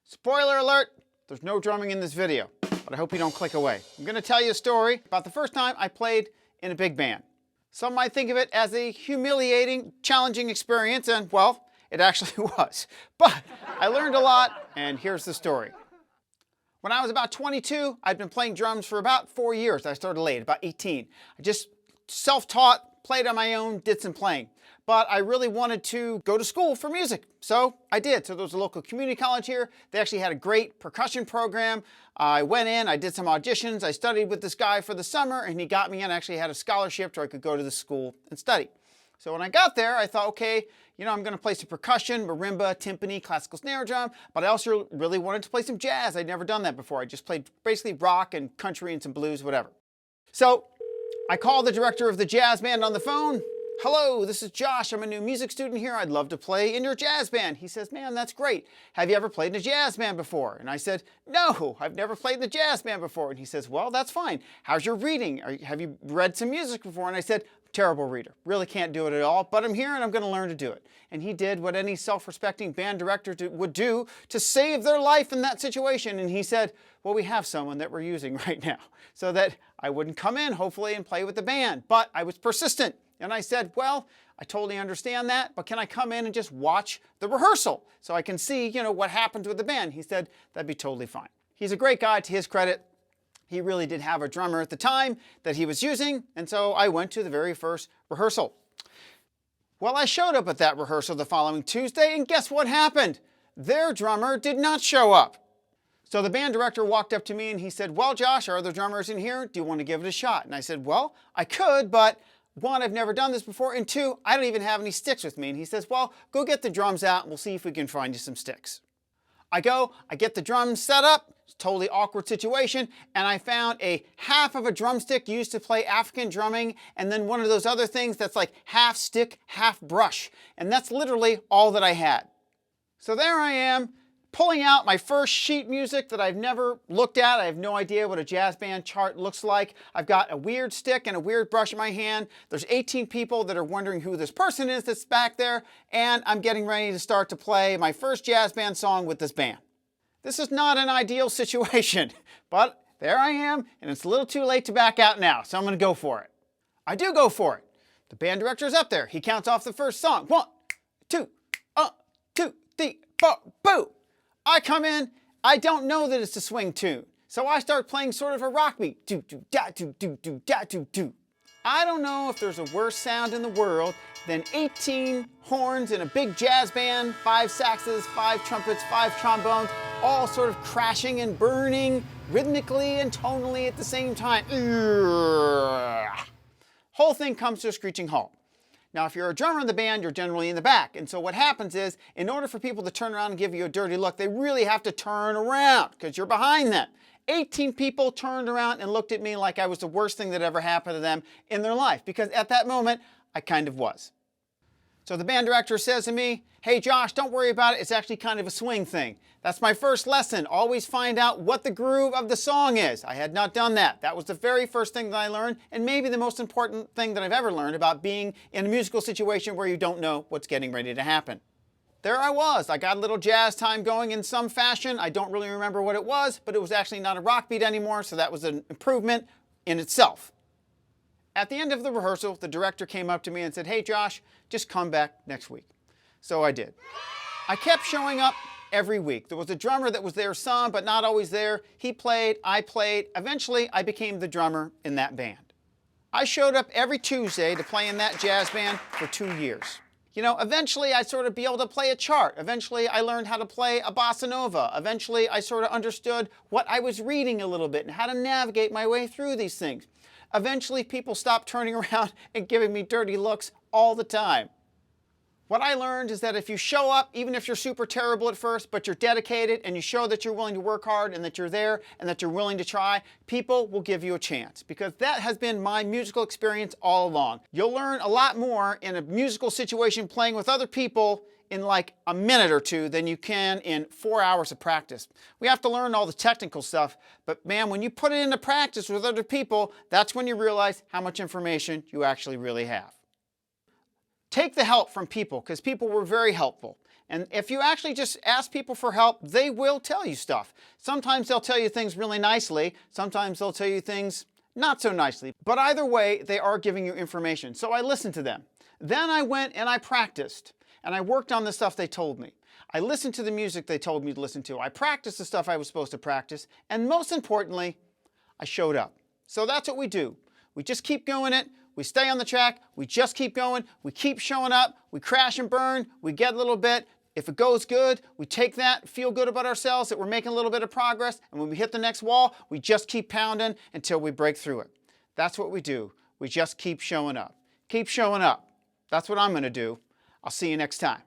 Spoiler alert, there's no drumming in this video, but I hope you don't click away. I'm going to tell you a story about the first time I played in a big band. Some might think of it as a humiliating, challenging experience, and well, it actually was. But I learned a lot, and here's the story. When I was about 22, I'd been playing drums for about 4 years. I started late, about 18. I just self-taught, played on my own, did some playing. But I really wanted to go to school for music, so I did. So there was a local community college here. They actually had a great percussion program. I went in, I did some auditions, I studied with this guy for the summer, and he got me in. I actually had a scholarship so I could go to the school and study. So when I got there, I thought, okay, I'm going to play some percussion, marimba, timpani, classical snare drum, but I also really wanted to play some jazz. I'd never done that before. I just played basically rock and country and some blues, whatever. So I called the director of the jazz band on the phone. "Hello, this is Josh. I'm a new music student here. I'd love to play in your jazz band." He says, "Man, that's great. Have you ever played in a jazz band before?" And I said, "No, I've never played in a jazz band before." And he says, "Well, that's fine. How's your reading? Have you read some music before?" And I said, "Terrible reader. Really can't do it at all, but I'm here and I'm going to learn to do it." And he did what any self-respecting band director would do to save their life in that situation. And he said, "Well, we have someone that we're using right now," so that I wouldn't come in, hopefully, and play with the band. But I was persistent. And I said, "Well, I totally understand that, but can I come in and just watch the rehearsal so I can see, what happens with the band?" He said, "That'd be totally fine." He's a great guy, to his credit. He really did have a drummer at the time that he was using, and so I went to the very first rehearsal. Well, I showed up at that rehearsal the following Tuesday, and guess what happened? Their drummer did not show up. So the band director walked up to me and he said, "Well, Josh, are there drummers in here? Do you want to give it a shot?" And I said, "Well, I could, but one, I've never done this before, and two, I don't even have any sticks with me." And he says, "Well, go get the drums out and we'll see if we can find you some sticks." I get the drums set up, it's a totally awkward situation, and I found a half of a drumstick used to play African drumming, and then one of those other things that's like half stick, half brush. And that's literally all that I had. So there I am, pulling out my first sheet music that I've never looked at. I have no idea what a jazz band chart looks like. I've got a weird stick and a weird brush in my hand. There's 18 people that are wondering who this person is that's back there, and I'm getting ready to start to play my first jazz band song with this band. This is not an ideal situation, but there I am, and it's a little too late to back out now, so I'm going to go for it. I do go for it. The band director's up there. He counts off the first song. 1, 2, 2, 3, 4, boo! I come in, I don't know that it's a swing tune, so I start playing sort of a rock beat. Do, do, da, do, do, do, da, do, do. I don't know if there's a worse sound in the world than 18 horns in a big jazz band, 5 saxes, 5 trumpets, 5 trombones, all sort of crashing and burning rhythmically and tonally at the same time. Whole thing comes to a screeching halt. Now, if you're a drummer in the band, you're generally in the back. And so what happens is, in order for people to turn around and give you a dirty look, they really have to turn around because you're behind them. 18 people turned around and looked at me like I was the worst thing that ever happened to them in their life, because at that moment, I kind of was. So the band director says to me, "Hey, Josh, don't worry about it. It's actually kind of a swing thing." That's my first lesson. Always find out what the groove of the song is. I had not done that. That was the very first thing that I learned, and maybe the most important thing that I've ever learned about being in a musical situation where you don't know what's getting ready to happen. There I was. I got a little jazz time going in some fashion. I don't really remember what it was, but it was actually not a rock beat anymore, so that was an improvement in itself. At the end of the rehearsal, the director came up to me and said, "Hey, Josh, just come back next week." So I did. I kept showing up every week. There was a drummer that was there some, but not always there. He played, I played. Eventually, I became the drummer in that band. I showed up every Tuesday to play in that jazz band for 2 years. Eventually I'd sort of be able to play a chart. Eventually I learned how to play a bossa nova. Eventually I sort of understood what I was reading a little bit and how to navigate my way through these things. Eventually people stopped turning around and giving me dirty looks all the time. What I learned is that if you show up, even if you're super terrible at first, but you're dedicated and you show that you're willing to work hard and that you're there and that you're willing to try, people will give you a chance. Because that has been my musical experience all along. You'll learn a lot more in a musical situation playing with other people in like a minute or two than you can in 4 hours of practice. We have to learn all the technical stuff, but man, when you put it into practice with other people, that's when you realize how much information you actually really have. Take the help from people, because people were very helpful. And if you actually just ask people for help, they will tell you stuff. Sometimes they'll tell you things really nicely. Sometimes they'll tell you things not so nicely. But either way, they are giving you information. So I listened to them. Then I went and I practiced. And I worked on the stuff they told me. I listened to the music they told me to listen to. I practiced the stuff I was supposed to practice. And most importantly, I showed up. So that's what we do. We just keep doing it. We stay on the track. We just keep going. We keep showing up. We crash and burn. We get a little bit. If it goes good, we take that, feel good about ourselves that we're making a little bit of progress. And when we hit the next wall, we just keep pounding until we break through it. That's what we do. We just keep showing up. Keep showing up. That's what I'm going to do. I'll see you next time.